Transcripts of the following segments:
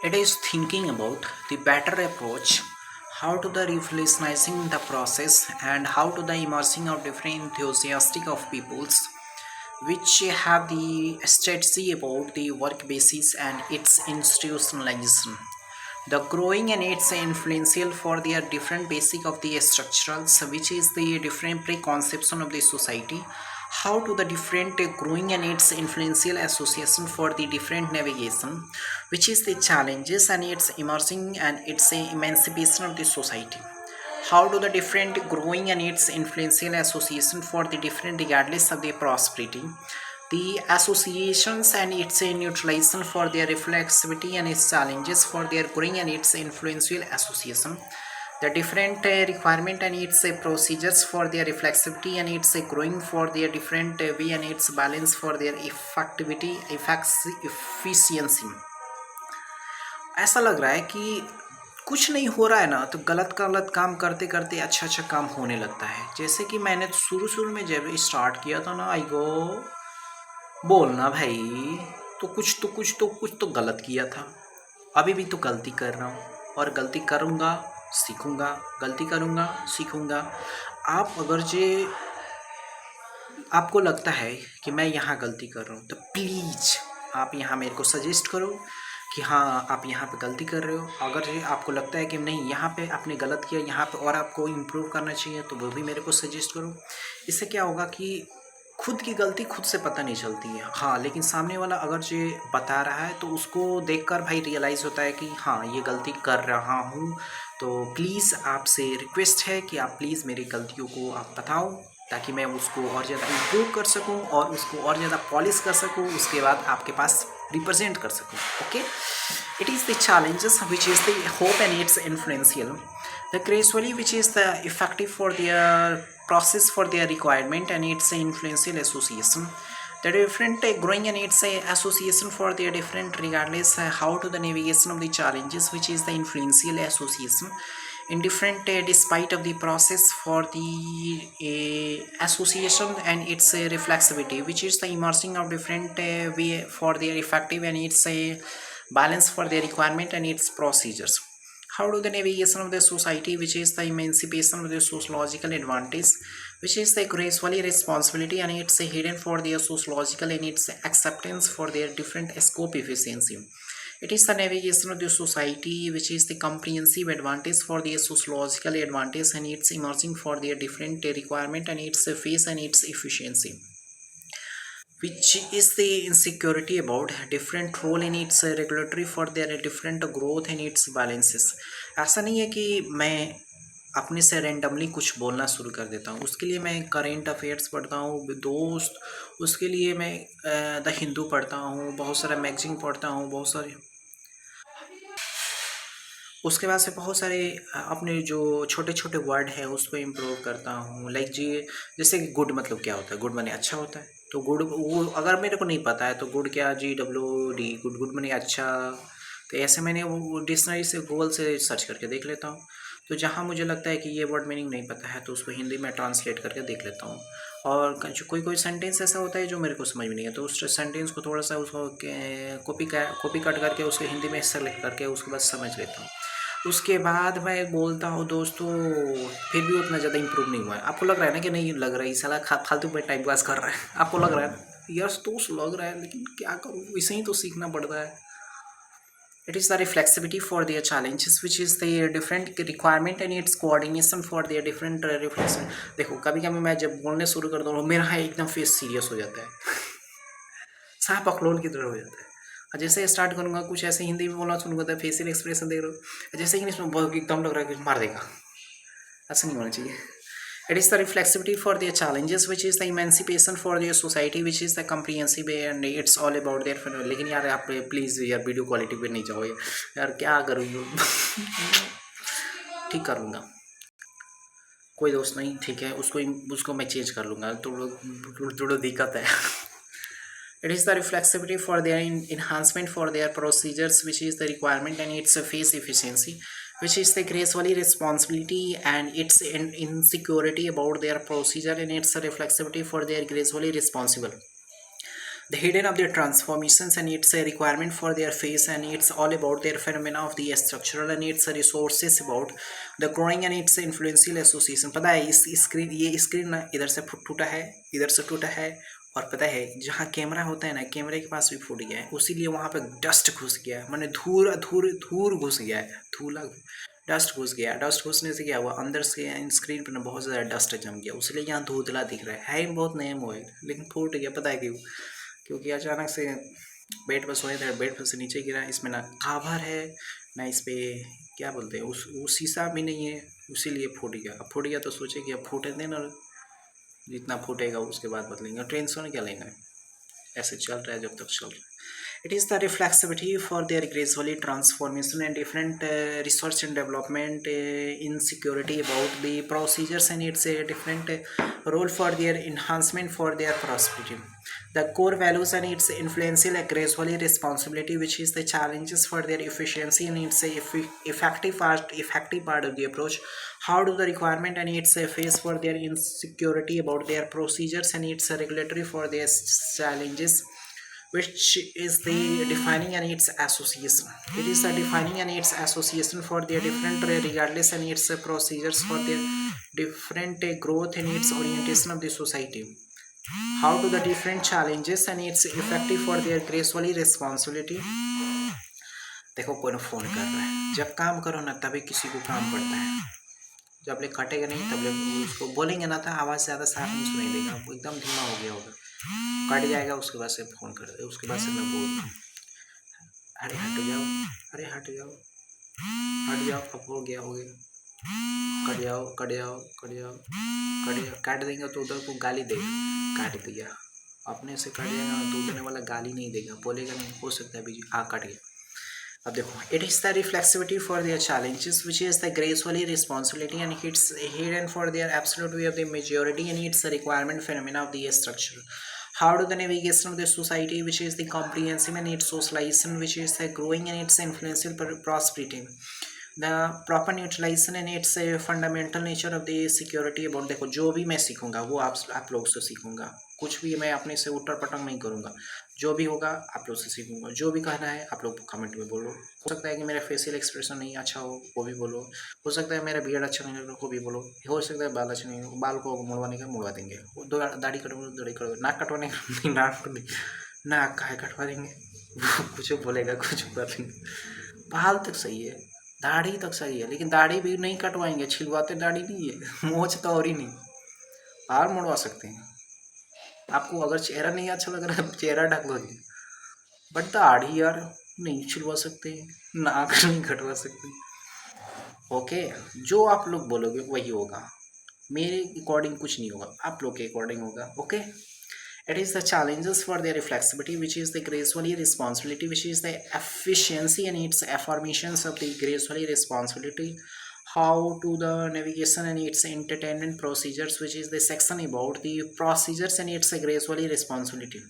It is thinking about the better approach, how to the revolutionizing the process and how to the immersing of different enthusiastic of peoples which have the strategy about the work basis and its institutionalization. The growing and its influential for their different basic of the structurals, which is the different preconception of the society, how to the different growing and its influential association for the different navigation, which is the challenges and its emerging and its emancipation of the society. How do the different growing and its influential association for the different regardless of their prosperity, the associations and its neutralization for their reflexivity and its challenges for their growing and its influential association, the different requirement and its procedures for their reflexivity and its growing for their different way and its balance for their effectivity effects efficiency. ऐसा लग रहा है कि कुछ नहीं हो रहा है ना, तो गलत गलत काम करते करते अच्छा अच्छा काम होने लगता है। जैसे कि मैंने शुरू शुरू में जब स्टार्ट किया था ना, आई गो बोलना भाई, तो कुछ तो गलत किया था। अभी भी तो गलती कर रहा हूँ और गलती करूँगा सीखूँगा, गलती करूँगा सीखूँगा। आप अगर जे आपको लगता है कि मैं यहाँ गलती कर रहा हूँ, तो प्लीज़ आप यहाँ मेरे को सजेस्ट करो कि हाँ आप यहाँ पे गलती कर रहे हो। अगर ये आपको लगता है कि नहीं यहाँ पे आपने गलत किया, यहाँ पे और आपको इम्प्रूव करना चाहिए, तो वो भी मेरे को सजेस्ट करो। इससे क्या होगा कि खुद की गलती खुद से पता नहीं चलती है, हाँ, लेकिन सामने वाला अगर जो बता रहा है तो उसको देखकर भाई रियलाइज़ होता है कि हाँ ये गलती कर रहा हूँ। तो प्लीज़ आपसे रिक्वेस्ट है कि आप प्लीज़ मेरी गलतियों को आप बताओ, ताकि मैं उसको और ज़्यादा इम्प्रूव कर सकूं और उसको और ज़्यादा पॉलिश कर सकूं, उसके बाद आपके पास रिप्रेजेंट कर सकूं। Okay, it is the challenges which is the hope and its influential, the gracefully which is the effective for their process for their requirement and its influential association, the different growing and its association for their different regardless how to the navigation of the challenges which is the influential association in different despite of the process for the association and its reflexivity which is the immersing of different way for their effective and its balance for their requirement and its procedures. How do the navigation of the society which is the emancipation of the sociological advantage which is the gracefully responsibility and its hidden for their sociological and its acceptance for their different scope efficiency. It is the navigation of the society which is the comprehensive advantage for their sociological advantage and its emerging for their different requirement and its face and its efficiency, which is the insecurity about different role in its regulatory for their different growth and its balances. ऐसा नहीं है कि मैं अपने से randomly कुछ बोलना शुरू कर देता हूँ, उसके लिए मैं करेंट अफेयर्स पढ़ता हूँ दोस्त, उसके लिए मैं द हिंदू पढ़ता हूँ, बहुत सारा मैगजीन पढ़ता हूँ, बहुत सारे, उसके बाद से बहुत सारे अपने जो छोटे छोटे वर्ड है उसको इम्प्रूव करता हूँ। लाइक जी, जैसे कि गुड मतलब क्या होता है, गुड माने अच्छा होता है, तो गुड वो अगर मेरे को नहीं पता है तो गुड क्या, GWD, गुड गुड माने अच्छा। तो ऐसे मैंने वो डिक्शनरी से गूगल से सर्च करके देख लेता हूँ। तो जहाँ मुझे लगता है कि ये वर्ड मीनिंग नहीं पता है तो उसको हिंदी में ट्रांसलेट करके देख लेता हूँ। और कोई कोई सेंटेंस ऐसा होता है जो मेरे को समझ में नहीं है, तो उस सेंटेंस को थोड़ा सा उसको कॉपी कट करके उसको हिंदी में सेलेक्ट करके उसके बाद समझ लेता हूँ। उसके बाद मैं बोलता हूँ दोस्तों, फिर भी उतना ज़्यादा इम्प्रूव नहीं हुआ है। आपको लग रहा है ना कि नहीं लग रहा है, साला फालतू में टाइम पास कर रहा है, आपको लग रहा है यस दोस्त लग रहा है, लेकिन क्या करूँ, इसे ही तो सीखना पड़ता है। It is the reflexivity for their challenges which is the different requirement and its coordination for their different reflection. देखो कभी कभी मैं जब बोलने शुरू कर दूँ मेरा एकदम फेस सीरियस हो जाता है, सांप अखलोल की तरह हो जाता है। और जैसे स्टार्ट करूँगा कुछ ऐसे हिंदी में बोलना शुरू करता है, फेशियल एक्सप्रेशन देख रहे हो, जैसे इंग्लिश में बहुत एकदम लग रहा है कि मार देगा, ऐसा नहीं होना चाहिए। It is the reflexivity for their challenges which is the emancipation for their society which is the comprehensive and it's all about their लेकिन यार आप प्लीज़ यार वीडियो क्वालिटी पे नहीं जाओ यार क्या करूँ ठीक कर लूँगा, कोई दोस्त नहीं, ठीक है, उसको मैं चेंज कर लूँगा, थोड़ा दिक्कत है। It is the reflexivity for their enhancement for their procedures which is the requirement and its face efficiency which is the gracefully responsibility and its insecurity about their procedure and its reflexivity for their gracefully responsible. the hidden of their transformations and its a requirement for their face, and it's all about their phenomena of the structural and its resources about the growing and its influential association. पता है इस screen, ये screen ना इधर से टूटा है, इधर से टूटा है, और पता है जहाँ कैमरा होता है ना, कैमरे के पास भी फूट गया है, उसीलिए वहाँ पे डस्ट घुस गया है, मैंने धूल धूल धूल घुस गया है, धूला डस्ट घुस गया। डस्ट घुसने से क्या हुआ, अंदर से स्क्रीन पर ना बहुत ज़्यादा डस्ट जम गया, उसलिए यहाँ धुंधला दिख रहा है ही बहुत नया मोबाइल, लेकिन फूट गया। पता है क्यों? क्योंकि अचानक से बेड पर सोए थे, बेड पर से नीचे गिरा। इसमें ना कवर है ना इस पर क्या बोलते हैं, उस शीशा भी नहीं है, इसीलिए फूट गया। अब फूट गया तो सोचे कि अब फूटे देना, जितना फूटेगा उसके बाद बदलेंगे, टेंशन क्या लेना है, ऐसे चल रहा है जब तक चल रहा है। It is the reflexivity for their gradually transformation and different research and development in security about the procedures, and it's a different role for their enhancement for their prosperity. The core values and its influential gradually responsibility, which is the challenges for their efficiency and its effective part of the approach. How do the requirement and its face for their insecurity about their procedures and its regulatory for their challenges, which is the defining and its association. It is the defining and its association for their different regardless and its procedures for their different growth and its orientation of the society. How do the different challenges and its effective for their gracefully responsibility. देखो कोई phone कर रहा है, जब काम करो ना तभी किसी को काम पड़ता है, जब ले कटेगा नहीं तब ले उसको बोलेंगे ना, तो आवाज़ ज़्यादा साफ नहीं सुनाई देगा, वो एकदम धीमा हो गया होगा, कट जाएगा, उसके बाद से फ़ोन कर दे, उसके बाद से मैं बोलता हूँ अरे हट जाओ, अरे हट जाओ, हट जाओ, अब हो गया, कट जाओ, कट जाओ, कट जाओ, कट जाओ। काट देंगे तो उधर को गाली देगा, काट दिया, अपने से कट जाएगा ना तो उधर वाला गाली नहीं देगा, बोलेगा नहीं, हो सकता है बीजी हाँ कट गया। अब देखो, it is the reflexivity for their challenges, which is the gracefully responsibility and it's hidden for their absolute way of the majority and it's requirement phenomena of the structure. How do the navigation of the society, which is the comprehensive and its socialization, which is the growing and its influential prosperity, the proper utilization and its fundamental nature of the security about. देखो जो भी मैं सीखूंगा वो आप लोगों से सीखूंगा, कुछ भी मैं अपने से उटर पटंग नहीं करूंगा, जो भी होगा आप लोग से सीखूंगा। जो भी कहना है आप लोग कमेंट में बोलो, हो सकता है कि मेरा फेशियल एक्सप्रेशन नहीं अच्छा हो वो भी बोलो, हो सकता है मेरा बियर्ड अच्छा नहीं लगे वो भी बोलो, हो सकता है बाल अच्छा नहीं हो, बाल को मुड़वाने का मुड़वा देंगे, दाढ़ी कटवाने दाढ़ी कटवा, नाक कटवाने का नाक काहे कटवा देंगे, कुछ बोलेगा कुछ देंगे। बाल तक सही है, दाढ़ी तक सही है, लेकिन दाढ़ी भी नहीं कटवाएंगे, छिलवाते दाढ़ी नहीं है, मोच तो और ही नहीं, बाल मुड़वा सकते हैं। आपको अगर चेहरा नहीं अच्छा लग रहा है चेहरा ढक लो, बट दाढ़ी यार नहीं छिलवा सकते, नाक नहीं कटवा सकते। ओके, जो आप लोग बोलोगे वही होगा, मेरे अकॉर्डिंग कुछ नहीं होगा, आप लोग के अकॉर्डिंग होगा। Okay, it is the challenges for their reflexivity, which is the gracefully responsibility, which is the efficiency and its affirmations of the gracefully responsibility. How to the navigation and its entertainment procedures, which is the section about the procedures and its gracefully responsibility.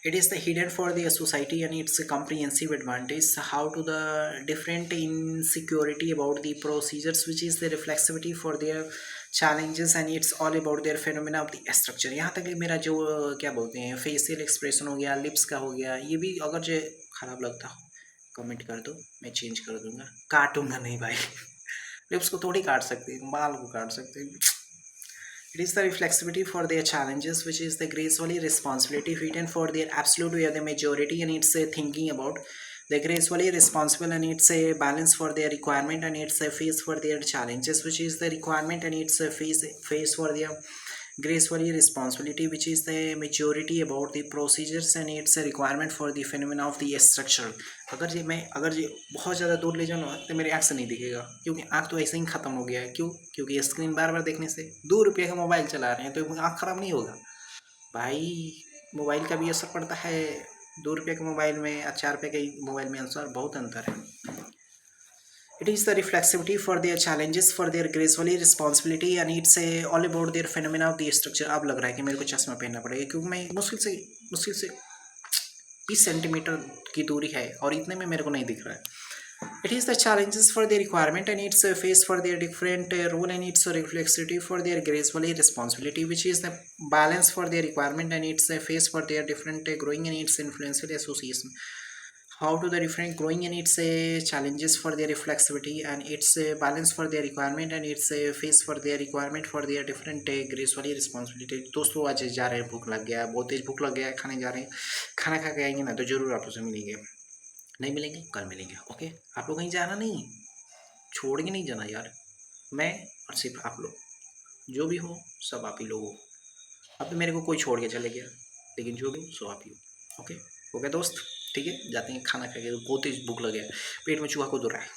It is the hidden for the society and its comprehensive advantage. How to the different insecurity about the procedures, which is the reflexivity for their challenges and it's all about their phenomena of the structure. यहाँ तक मेरा जो क्या बोलते हैं facial expression हो गया, lips का हो गया, ये भी अगर जो खराब लगता हो कमेंट कर दो, मैं चेंज कर दूंगा, काटूंगा नहीं भाई, लिप्स को थोड़ी काट सकते हैं, बाल को काट सकते हैं। It is the reflexivity for their challenges, which is the gracefully responsibility hidden for their absolute way of the majority, and it's thinking about the gracefully responsible and it's a balance for their requirement and it's a face for their challenges, which is the requirement and it's a face for their gracefully responsibility, which is the majority about the procedures and it's a requirement for the phenomena of the structure. अगर ये बहुत ज़्यादा दूर ले जाऊँ ना तो मेरी आँख से नहीं दिखेगा, क्योंकि आँख तो ऐसे ही ख़त्म हो गया है। क्यों? क्योंकि स्क्रीन बार बार देखने से, 2 रुपये का मोबाइल चला रहे हैं तो आँख ख़राब नहीं होगा भाई, मोबाइल का भी असर पड़ता है। 2 रुपये के मोबाइल में और 4 रुपये के मोबाइल में बहुत अंतर है। It is the reflexivity for their challenges, for their gracefully responsibility and it's all about their phenomena of the structure. अब लग रहा है कि मेरे को चश्मा पहनना पड़ेगा, क्योंकि मैं मुश्किल से 20 सेंटीमीटर की दूरी है और इतने में मेरे को नहीं दिख रहा है। It is the challenges for their requirement and its face for their different role and its reflexivity for their gracefully responsibility, which is the balance for their requirement and its face for their different growing and its influential association. How to the different growing and its challenges for their reflexivity and its balance for their requirement and its face for their requirement for their different gracefully responsibility. दोस्तों आज जा रहे हैं, भूख लग गया है, बहुत तेज भूख लग गया है, खाने जा रहे हैं, खाना खा के आएंगे ना तो जरूर आप लोग से मिलेंगे, नहीं मिलेंगे कल मिलेंगे। ओके, आप लोग कहीं जाना नहीं, छोड़ के नहीं जाना यार, मैं और सिर्फ आप लोग, जो भी हो सब आप ही लोग हो। अब तो मेरे को कोई छोड़ के चले गया, लेकिन जो भी हो सो आप ही हो। ओके, हो गया दोस्त, ठीक है, जाते हैं खाना खा के, बहुत तेज भूख लगे, पेट में चूहा कूद रहा है।